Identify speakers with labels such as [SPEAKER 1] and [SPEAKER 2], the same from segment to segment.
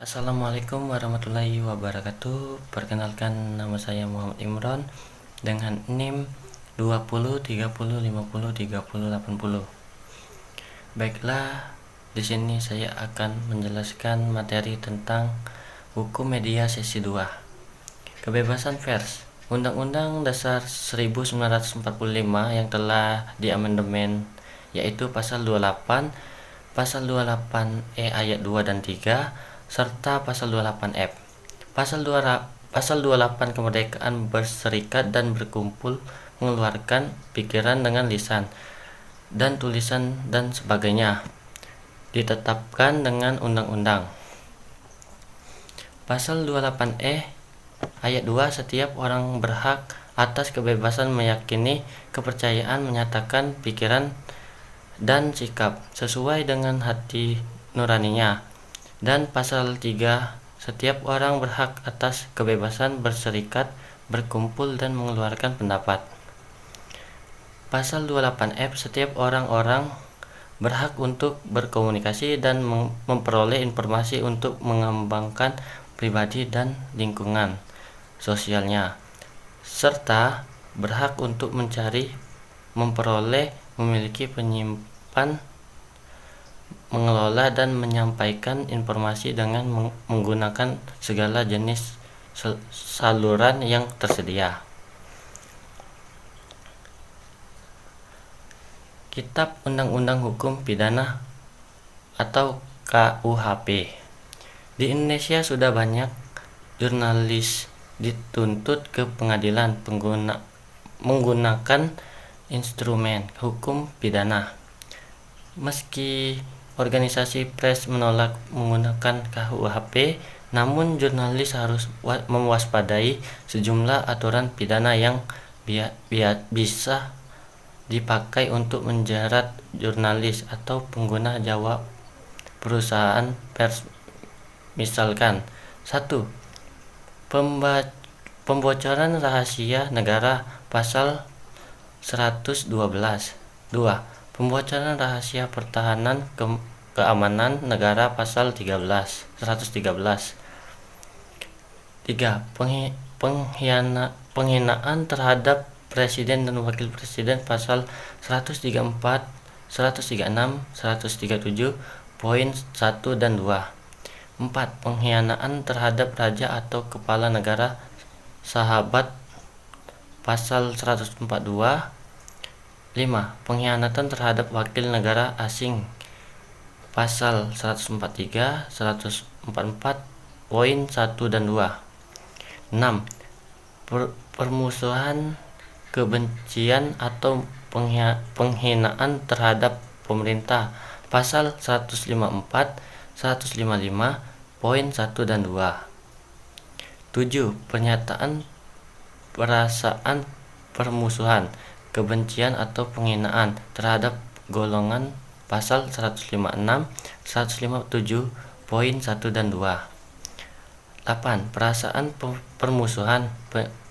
[SPEAKER 1] Assalamualaikum warahmatullahi wabarakatuh. Perkenalkan, nama saya Muhammad Imron dengan NIM 20 30 50 30 80. Baiklah, di sini saya akan menjelaskan materi tentang hukum media sesi 2. Kebebasan pers. Undang-Undang Dasar 1945 yang telah diamandemen, yaitu pasal 28, pasal 28E ayat 2 dan 3, serta pasal 28F. Pasal 28 kemerdekaan berserikat dan berkumpul, mengeluarkan pikiran dengan lisan dan tulisan dan sebagainya, ditetapkan dengan undang-undang. Pasal 28E ayat 2, setiap orang berhak atas kebebasan meyakini, kepercayaan, menyatakan pikiran dan sikap sesuai dengan hati nuraninya. Dan pasal 3, setiap orang berhak atas kebebasan berserikat, berkumpul, dan mengeluarkan pendapat. Pasal 28F, setiap orang berhak untuk berkomunikasi dan memperoleh informasi untuk mengembangkan pribadi dan lingkungan sosialnya, serta berhak untuk mencari, memperoleh, memiliki, menyimpan, mengelola, dan menyampaikan informasi dengan menggunakan segala jenis saluran yang tersedia. Kitab Undang-Undang Hukum Pidana atau KUHP. Di Indonesia sudah banyak jurnalis dituntut ke pengadilan menggunakan instrumen hukum pidana. Meski organisasi pers menolak menggunakan KUHP, namun jurnalis harus mewaspadai sejumlah aturan pidana yang bisa dipakai untuk menjerat jurnalis atau pengguna jawab perusahaan pers. Misalkan 1. Pembocoran rahasia negara pasal 112. 2. Pembocoran rahasia pertahanan keamanan negara pasal 113. 3. Penghinaan terhadap presiden dan wakil presiden pasal 134, 136, 137 poin 1 dan 2. 4. Penghinaan terhadap raja atau kepala negara sahabat pasal 142. 5. Pengkhianatan terhadap wakil negara asing pasal 143, 144 poin 1 dan 2. 6. Permusuhan, kebencian atau penghinaan terhadap pemerintah pasal 154, 155 poin 1 dan 2. 7. Pernyataan perasaan permusuhan, kebencian atau penghinaan terhadap golongan pasal 156, 157 poin 1 dan 2. 8. Perasaan permusuhan,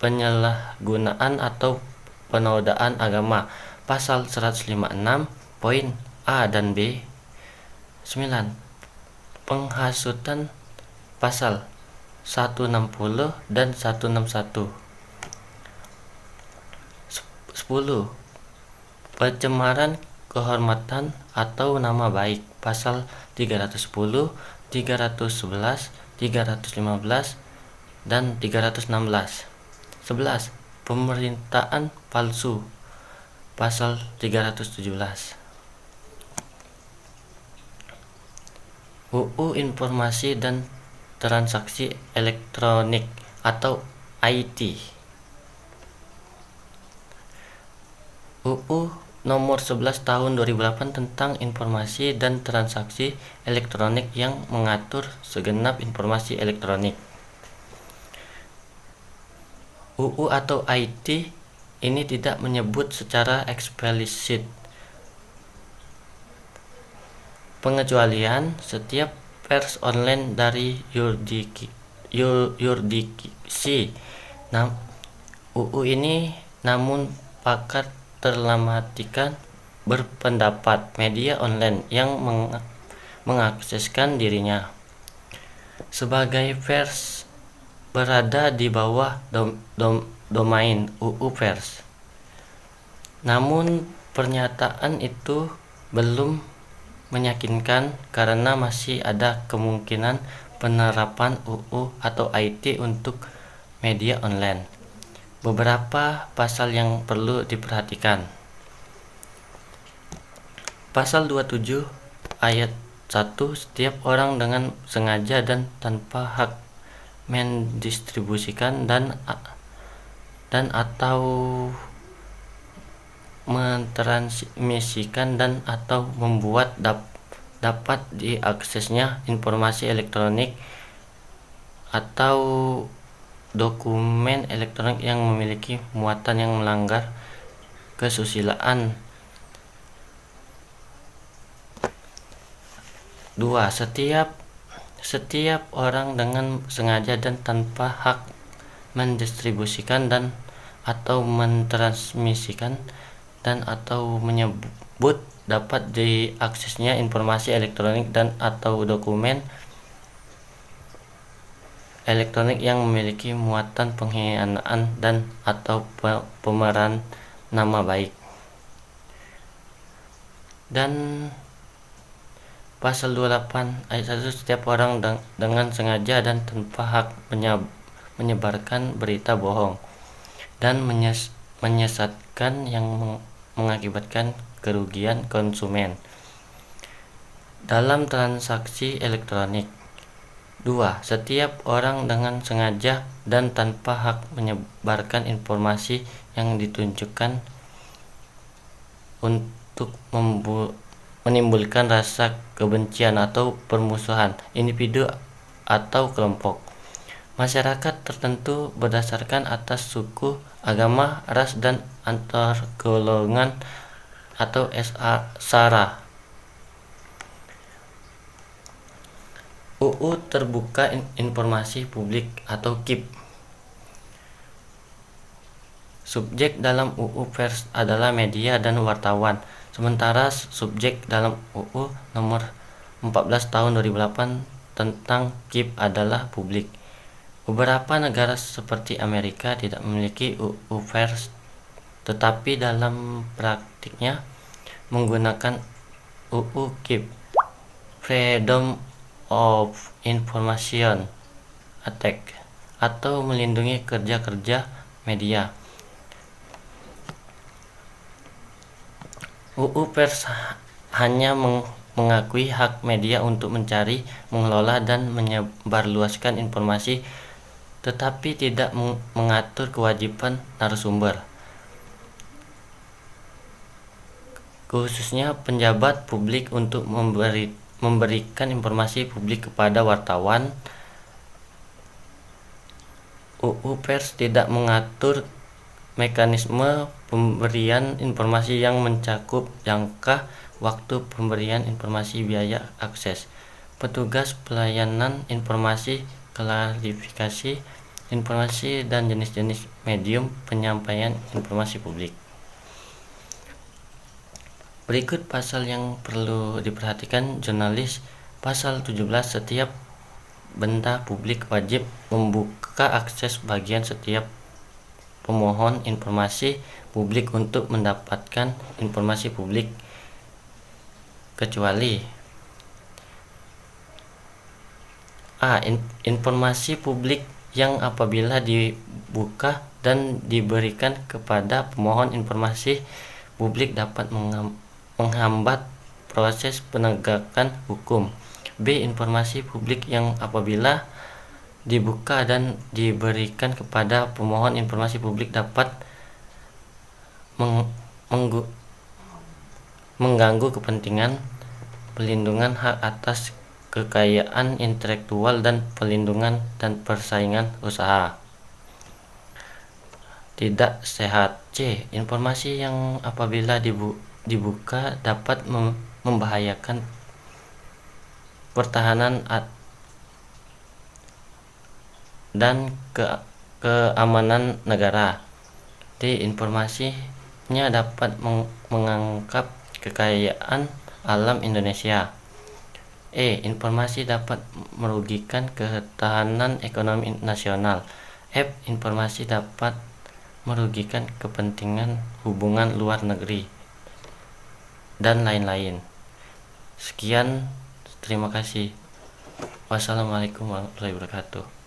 [SPEAKER 1] penyalahgunaan atau penodaan agama pasal 156 poin A dan B. 9. Penghasutan pasal 160 dan 161. 10. Pencemaran kehormatan atau nama baik pasal 310, 311, 315 dan 316. 11. Pemerintahan palsu pasal 317. UU Informasi dan Transaksi Elektronik atau IT. UU Nomor 11 Tahun 2008 tentang Informasi dan Transaksi Elektronik yang mengatur segenap informasi elektronik. UU atau IT ini tidak menyebut secara eksplisit pengecualian setiap pers online dari yurisdiksi. UU ini namun pakar terlamatikan berpendapat media online yang mengakseskan dirinya sebagai pers berada di bawah domain UU Pers. Namun pernyataan itu belum meyakinkan karena masih ada kemungkinan penerapan UU atau IT untuk media online. Beberapa pasal yang perlu diperhatikan. Pasal 27 ayat 1, setiap orang dengan sengaja dan tanpa hak mendistribusikan dan atau mentransmisikan dan atau membuat dapat diaksesnya informasi elektronik atau dokumen elektronik yang memiliki muatan yang melanggar kesusilaan. 2. Setiap orang dengan sengaja dan tanpa hak mendistribusikan dan atau mentransmisikan dan atau menyebut dapat diaksesnya informasi elektronik dan atau dokumen elektronik yang memiliki muatan pengkhianatan dan atau pemeran nama baik. Dan pasal 28 ayat 1, setiap orang dengan sengaja dan tanpa hak menyebarkan berita bohong dan menyesatkan yang mengakibatkan kerugian konsumen dalam transaksi elektronik. 2. Setiap orang dengan sengaja dan tanpa hak menyebarkan informasi yang ditunjukkan untuk menimbulkan rasa kebencian atau permusuhan individu atau kelompok masyarakat tertentu berdasarkan atas suku, agama, ras, dan antar golongan atau SARA. UU Terbuka Informasi Publik atau KIP. Subjek dalam UU Pers adalah media dan wartawan, sementara subjek dalam UU nomor 14 tahun 2008 tentang KIP adalah publik. Beberapa negara seperti Amerika tidak memiliki UU Pers, tetapi dalam praktiknya menggunakan UU KIP, Freedom of Information Act, atau melindungi kerja-kerja media. UU Pers hanya mengakui hak media untuk mencari, mengelola, dan menyebarluaskan informasi, tetapi tidak mengatur kewajiban narasumber, khususnya penjabat publik, untuk memberikan informasi publik kepada wartawan. UU Pers tidak mengatur mekanisme pemberian informasi yang mencakup jangka waktu pemberian informasi, biaya akses, petugas pelayanan informasi, klarifikasi informasi, dan jenis-jenis medium penyampaian informasi publik. Berikut pasal yang perlu diperhatikan jurnalis. Pasal 17, setiap benda publik wajib membuka akses bagian setiap pemohon informasi publik untuk mendapatkan informasi publik, kecuali A. Informasi publik yang apabila dibuka dan diberikan kepada pemohon informasi publik dapat menghambat proses penegakan hukum. B. Informasi publik yang apabila dibuka dan diberikan kepada pemohon informasi publik dapat mengganggu kepentingan pelindungan hak atas kekayaan intelektual dan pelindungan dan persaingan usaha. Tidak sehat. C. Informasi yang apabila dibuka dapat membahayakan pertahanan dan keamanan negara. D. Informasinya dapat mengangkat kekayaan alam Indonesia. Informasi dapat merugikan ketahanan ekonomi nasional. Informasi dapat merugikan kepentingan hubungan luar negeri dan lain-lain. Sekian, terima kasih. Wassalamualaikum warahmatullahi wabarakatuh.